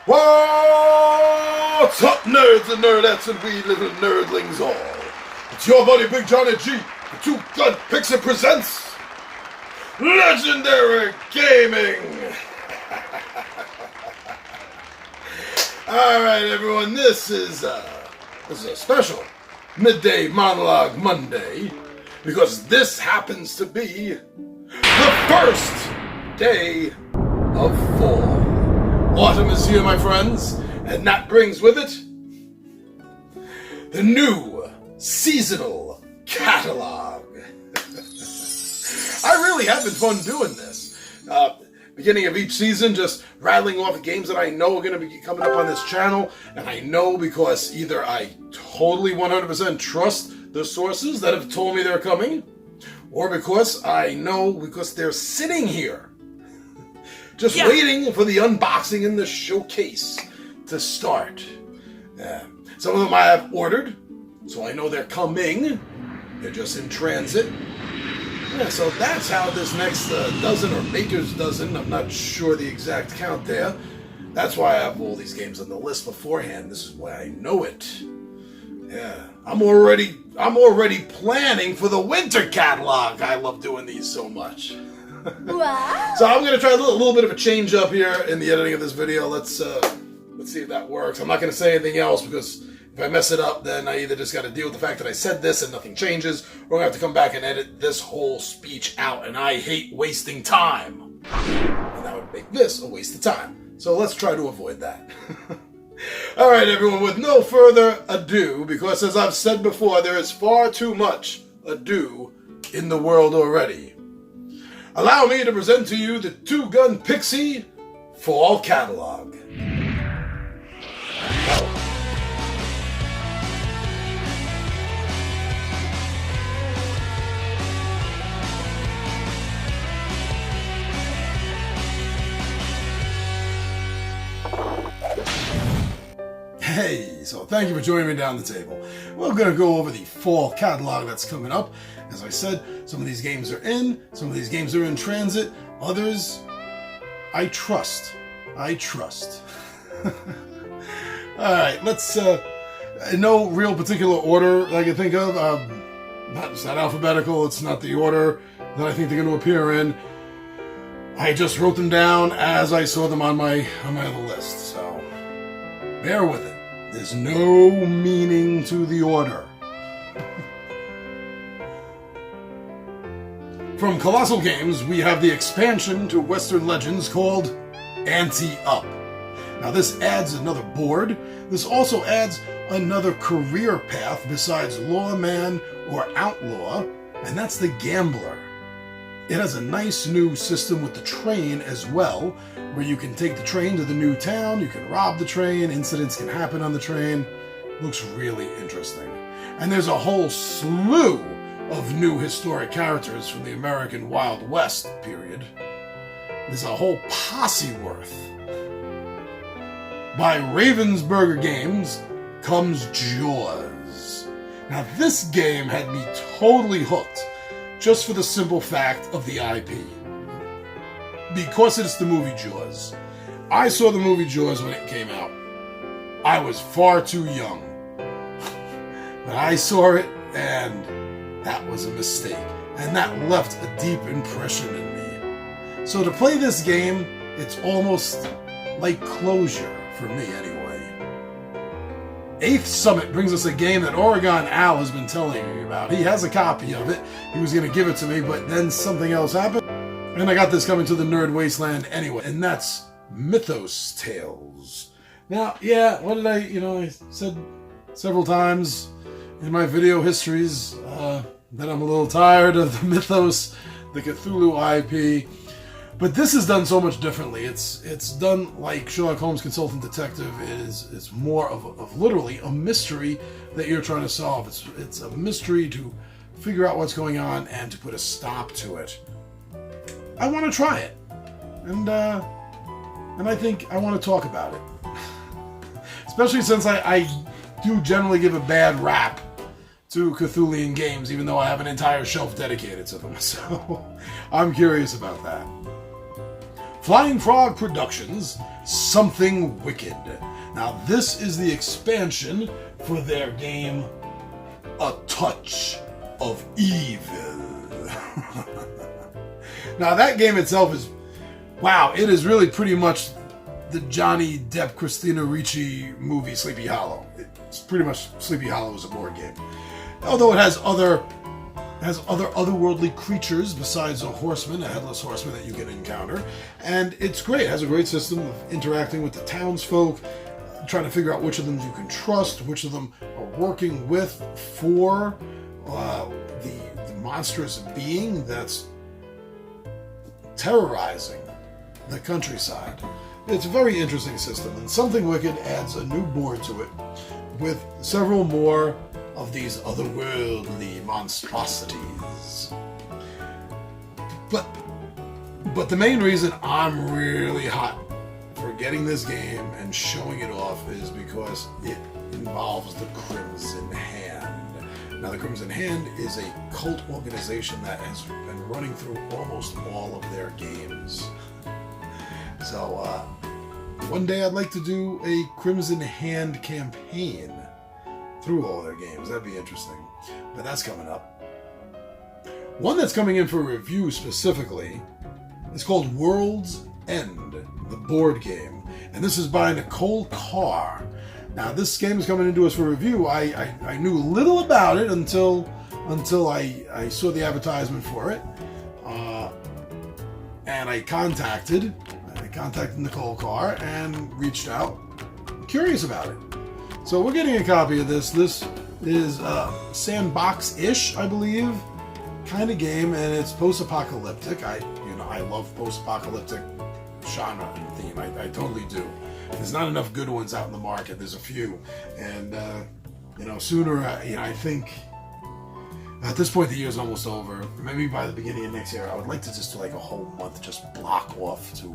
What's up, nerds and nerdettes and we little nerdlings all? It's your buddy Big Johnny G, the two-gun Pixie presents Legendary Gaming! Alright everyone, this is a special Midday Monologue Monday because this happens to be the first day of fall. Autumn is here, my friends, and that brings with it the new seasonal catalog. I really have been fun doing this. Beginning of each season, just rattling off games that I know are going to be coming up on this channel, and I know because either I totally 100% trust the sources that have told me they're coming, or because I know because they're sitting here just waiting for the unboxing and the showcase to start. Some of them I have ordered, so I know they're coming. They're just in transit. Yeah, so that's how this next dozen or baker's dozen, I'm not sure the exact count there. That's why I have all these games on the list beforehand. This is why I know it. Yeah, I'm already planning for the winter catalog. I love doing these so much. Wow. So I'm going to try a little bit of a change up here in the editing of this video. Let's see if that works. I'm not going to say anything else because if I mess it up, then I either just got to deal with the fact that I said this and nothing changes, or I have to come back and edit this whole speech out, and I hate wasting time. And that would make this a waste of time. So let's try to avoid that. Alright everyone, with no further ado, because as I've said before, there is far too much ado in the world already. Allow me to present to you the two-gun Pixie Fall Catalog. Hey, so thank you for joining me down the table. We're going to go over the fall catalog that's coming up. As I said, some of these games are in, some of these games are in transit, others I trust. Alright, let's, in no real particular order that I can think of. It's not alphabetical, it's not the order that I think they're going to appear in. I just wrote them down as I saw them on my other list, so bear with it. There's no meaning to the order. From Colossal Games, we have the expansion to Western Legends called Ante Up. Now this adds another board. This also adds another career path besides lawman or outlaw, and that's the gambler. It has a nice new system with the train as well, where you can take the train to the new town, you can rob the train, incidents can happen on the train. Looks really interesting. And there's a whole slew of new historic characters from the American Wild West period. There's a whole posse worth. By Ravensburger Games comes Jaws. Now this game had me totally hooked, just for the simple fact of the IP. Because it's the movie Jaws. I saw the movie Jaws when it came out. I was far too young. But I saw it, and that was a mistake. And that left a deep impression in me. So to play this game, it's almost like closure, for me anyway. 8th Summit brings us a game that Oregon Al has been telling me about. He has a copy of it. He was going to give it to me, but then something else happened. And I got this coming to the Nerd Wasteland anyway. And that's Mythos Tales. Now, yeah, what did I said several times in my video histories that I'm a little tired of the Mythos, the Cthulhu IP. But this is done so much differently. It's done like Sherlock Holmes Consultant Detective. It's more of literally a mystery that you're trying to solve. It's a mystery to figure out what's going on and to put a stop to it. I want to try it, and I think I want to talk about it, especially since I do generally give a bad rap to Cthulian games, even though I have an entire shelf dedicated to them. So I'm curious about that. Flying Frog Productions, Something Wicked. Now, this is the expansion for their game, A Touch of Evil. Now, that game itself is, wow, it is really pretty much the Johnny Depp, Christina Ricci movie Sleepy Hollow. It's pretty much Sleepy Hollow as a board game. Although it has otherworldly creatures besides a horseman, a headless horseman that you can encounter. And it's great. It has a great system of interacting with the townsfolk, trying to figure out which of them you can trust, which of them are working with for the monstrous being that's terrorizing the countryside. It's a very interesting system, and Something Wicked adds a new board to it with several more of these otherworldly monstrosities. But the main reason I'm really hot for getting this game and showing it off is because it involves the Crimson Hand. Now, the Crimson Hand is a cult organization that has been running through almost all of their games. So, one day I'd like to do a Crimson Hand campaign through all their games. That'd be interesting. But that's coming up. One that's coming in for review specifically is called World's End, the board game. And this is by Nicole Carr. Now, this game is coming into us for review. I knew little about it until I saw the advertisement for it. And I contacted Nicole Carr and reached out, curious about it. So we're getting a copy of this. This is sandbox-ish, I believe, kind of game, and it's post-apocalyptic. I love post-apocalyptic genre and theme. I totally do. There's not enough good ones out in the market. There's a few, and sooner. I think at this point the year's almost over. Maybe by the beginning of next year, I would like to just do like a whole month, just block off to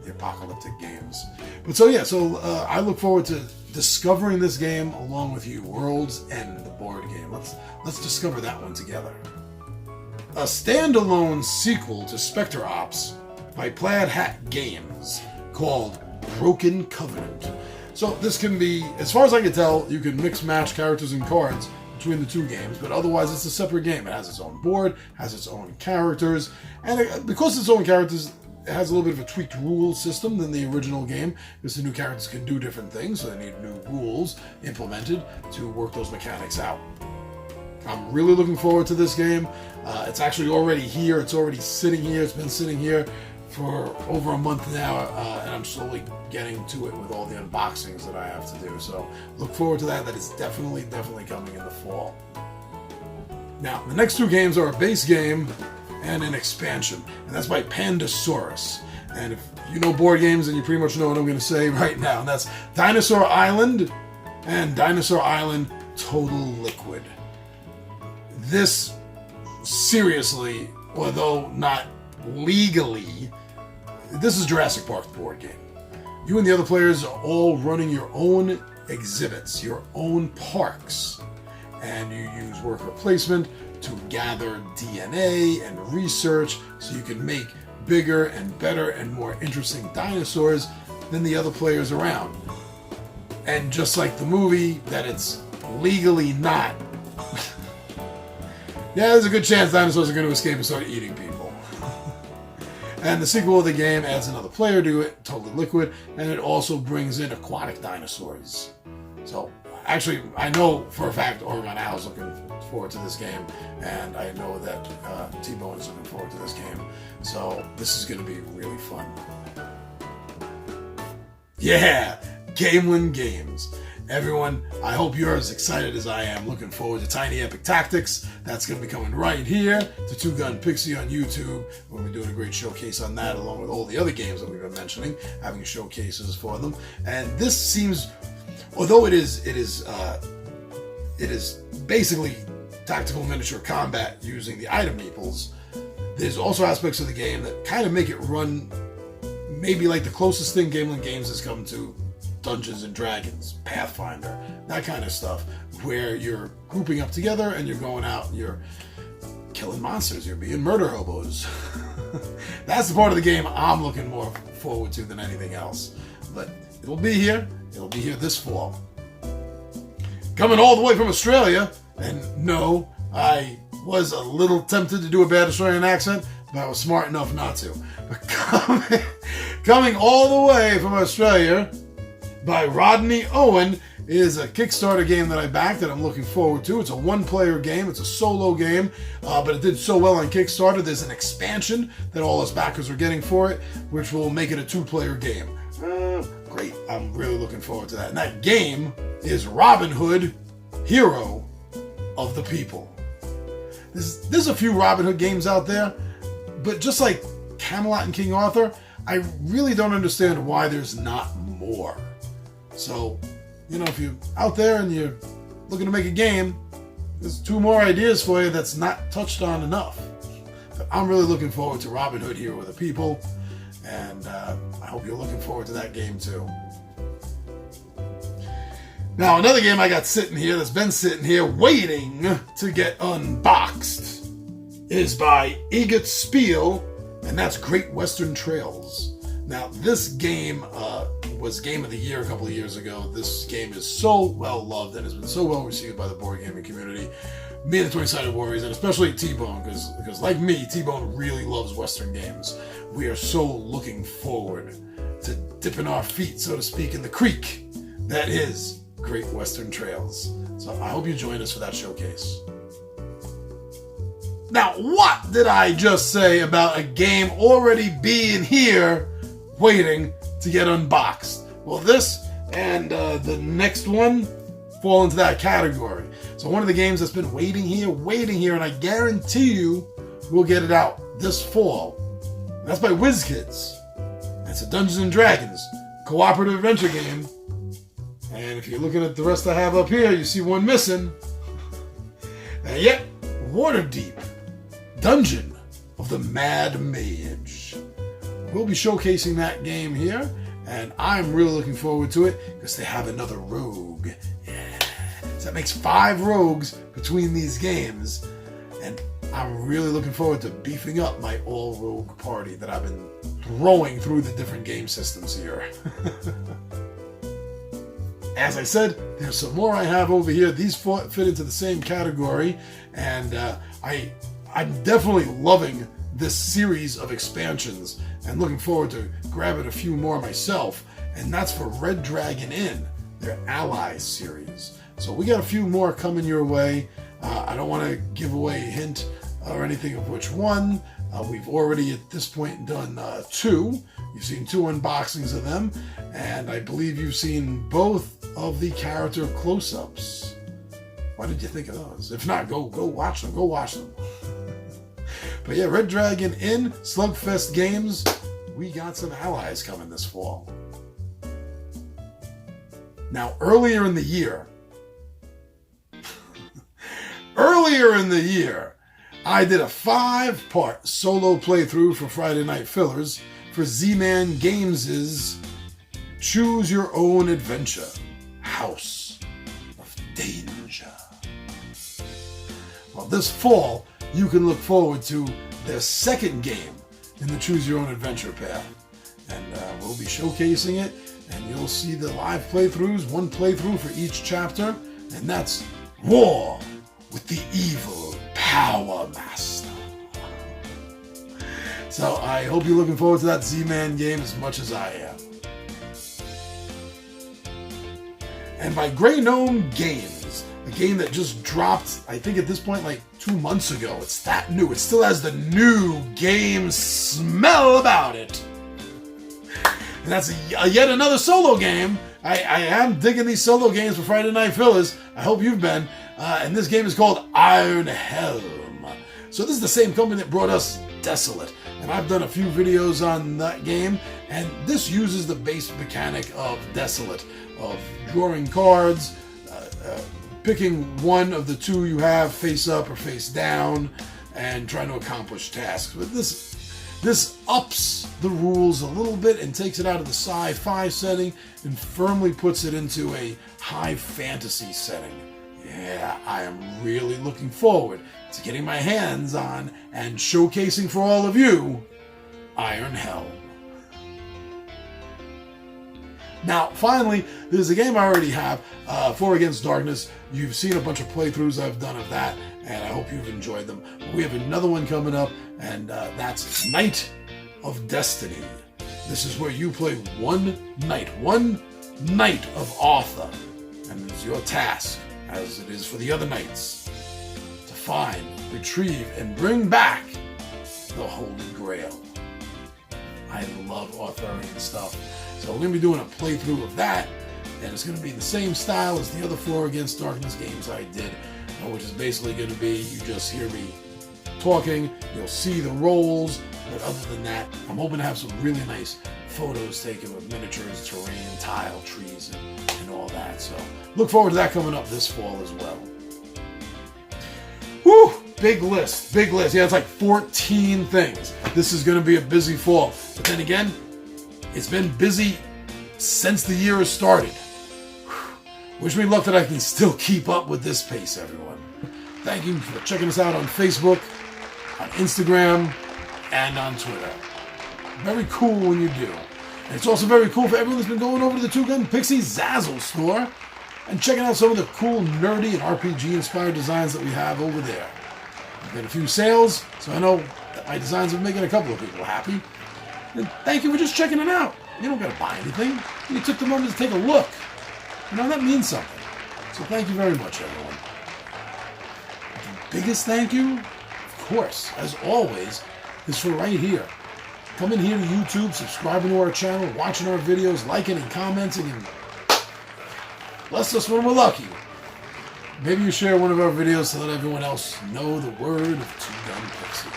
the apocalyptic games. But I look forward to discovering this game along with you. World's End, the board game. Let's discover that one together. A standalone sequel to Spectre Ops by Plaid Hat Games called Broken Covenant. So this can be, as far as I can tell, you can mix match characters and cards between the two games, but otherwise it's a separate game. It has its own board, has its own characters, and because it's own characters, it has a little bit of a tweaked rule system than the original game, because the new characters can do different things, so they need new rules implemented to work those mechanics out. I'm really looking forward to this game. It's actually already here. It's already sitting here. It's been sitting here for over a month now, and I'm slowly getting to it with all the unboxings that I have to do. So look forward to that. That is definitely coming in the fall. Now, the next two games are a base game and an expansion, and that's by Pandasaurus. And if you know board games, then you pretty much know what I'm going to say right now, and that's Dinosaur Island and Dinosaur Island Total Liquid. This, seriously, although not legally, this is Jurassic Park board game. You and the other players are all running your own exhibits, your own parks, and you use worker placement to gather DNA and research so you can make bigger and better and more interesting dinosaurs than the other players around. And just like the movie, that it's legally not. Yeah, there's a good chance dinosaurs are going to escape and start eating people. And the sequel of the game adds another player to it, Totally Liquid, and it also brings in aquatic dinosaurs. So, actually, I know for a fact Oregon Al is looking forward to this game, and I know that T-Bone is looking forward to this game. So, this is going to be really fun. Yeah! Gamelin Games. Everyone, I hope you're as excited as I am. Looking forward to Tiny Epic Tactics. That's going to be coming right here to Two Gun Pixie on YouTube. We'll be doing a great showcase on that, along with all the other games that we've been mentioning, having showcases for them. And this seems, although it is basically tactical miniature combat using the item meeples, there's also aspects of the game that kind of make it run maybe like the closest thing Gamelin Games has come to Dungeons and Dragons, Pathfinder, that kind of stuff, where you're grouping up together and you're going out and you're killing monsters, you're being murder hobos. That's the part of the game I'm looking more forward to than anything else. But it'll be here. It'll be here this fall. Coming all the way from Australia, and no, I was a little tempted to do a bad Australian accent, but I was smart enough not to. But coming all the way from Australia by Rodney Owen is a Kickstarter game that I backed that I'm looking forward to. It's a one-player game. It's a solo game, but it did so well on Kickstarter. There's an expansion that all us backers are getting for it, which will make it a two-player game. Great. I'm really looking forward to that. And that game is Robin Hood, Hero of the People. There's a few Robin Hood games out there, but just like Camelot and King Arthur, I really don't understand why there's not more. So, you know, if you're out there and you're looking to make a game, there's two more ideas for you that's not touched on enough. But I'm really looking forward to Robin Hood, Hero of the People, and I hope you're looking forward to that game too. Now, another game I got sitting here, that's been sitting here waiting to get unboxed, is by Egot Spiel, and that's Great Western Trails. Now, this game was Game of the Year a couple of years ago. This game is so well loved and has been so well received by the board gaming community. Me and the 20-Sided Warriors, and especially T-Bone, because like me, T-Bone really loves Western games. We are so looking forward to dipping our feet, so to speak, in the creek that is Great Western Trails. So I hope you join us for that showcase. Now, what did I just say about a game already being here, waiting to get unboxed? Well, this and the next one fall into that category. So one of the games that's been waiting here, and I guarantee you we'll get it out this fall. And that's by Whiz Kids. It's a Dungeons and Dragons cooperative adventure game. And if you're looking at the rest I have up here, you see one missing. And yet, Waterdeep, Dungeon of the Mad Mage. We'll be showcasing that game here, and I'm really looking forward to it because they have another rogue. Yeah. So that makes 5 rogues between these games, and I'm really looking forward to beefing up my all-rogue party that I've been throwing through the different game systems here. As I said, there's some more I have over here. These fit into the same category, and I'm definitely loving this series of expansions and looking forward to grabbing a few more myself, and that's for Red Dragon Inn, their Allies series. So we got a few more coming your way. I don't want to give away a hint or anything of which one. We've already at this point done 2. You've seen 2 unboxings of them, and I believe you've seen both of the character close-ups. Why did you think of those? If not, go watch them. Go watch them. But yeah, Red Dragon Inn, Slugfest Games, we got some allies coming this fall. Now, earlier in the year, I did a 5-part solo playthrough for Friday Night Fillers for Z-Man Games' Choose Your Own Adventure, House of Danger. Well, this fall, you can look forward to their second game in the Choose Your Own Adventure path. And we'll be showcasing it, and you'll see the live playthroughs, 1 playthrough for each chapter, and that's War with the Evil Power Master. So I hope you're looking forward to that Z-Man game as much as I am. And by Grey Gnome Games, a game that just dropped, I think at this point, like 2 months ago. It's that new. It still has the new game smell about it. And that's yet another solo game. I am digging these solo games for Friday Night Fillers. I hope you've been. And this game is called Iron Helm. So this is the same company that brought us Desolate. And I've done a few videos on that game. And this uses the base mechanic of Desolate, of drawing cards, picking one of the 2 you have face up or face down, and trying to accomplish tasks. But this ups the rules a little bit and takes it out of the sci-fi setting and firmly puts it into a high fantasy setting. Yeah, I am really looking forward to getting my hands on and showcasing for all of you Iron Helm. Now, finally, there's a game I already have, 4 Against Darkness. You've seen a bunch of playthroughs I've done of that, and I hope you've enjoyed them. But we have another one coming up, and that's Night of Destiny. This is where you play one night of Arthur, and it's your task, as it is for the other knights, to find, retrieve, and bring back the Holy Grail. I love Arthurian stuff. So we're going to be doing a playthrough of that, and it's going to be the same style as the other 4 Against Darkness games I did, which is basically going to be, you just hear me talking, you'll see the rolls, but other than that, I'm hoping to have some really nice photos taken with miniatures, terrain, tile, trees, and all that. So look forward to that coming up this fall as well. Whew! Big list. Yeah, it's like 14 things. This is going to be a busy fall. But then again, it's been busy since the year has started. Wish me luck that I can still keep up with this pace, everyone. Thank you for checking us out on Facebook, on Instagram, and on Twitter. Very cool when you do. And it's also very cool for everyone that's been going over to the Two Gun Pixie Zazzle store and checking out some of the cool, nerdy, and RPG-inspired designs that we have over there. I've got a few sales, so I know that my designs are making a couple of people happy. And thank you for just checking it out. You don't got to buy anything. You took the moment to take a look. You know, that means something. So thank you very much, everyone. The biggest thank you, of course, as always, is for right here. Coming here to YouTube, subscribing to our channel, watching our videos, liking and commenting, and bless us when we're lucky. Maybe you share one of our videos to let everyone else know the word of Two Gun Pixie.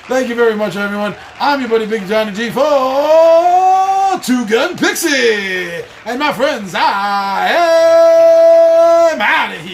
Thank you very much, everyone. I'm your buddy Big Johnny G for Two Gun Pixie. And my friends, I am out of here.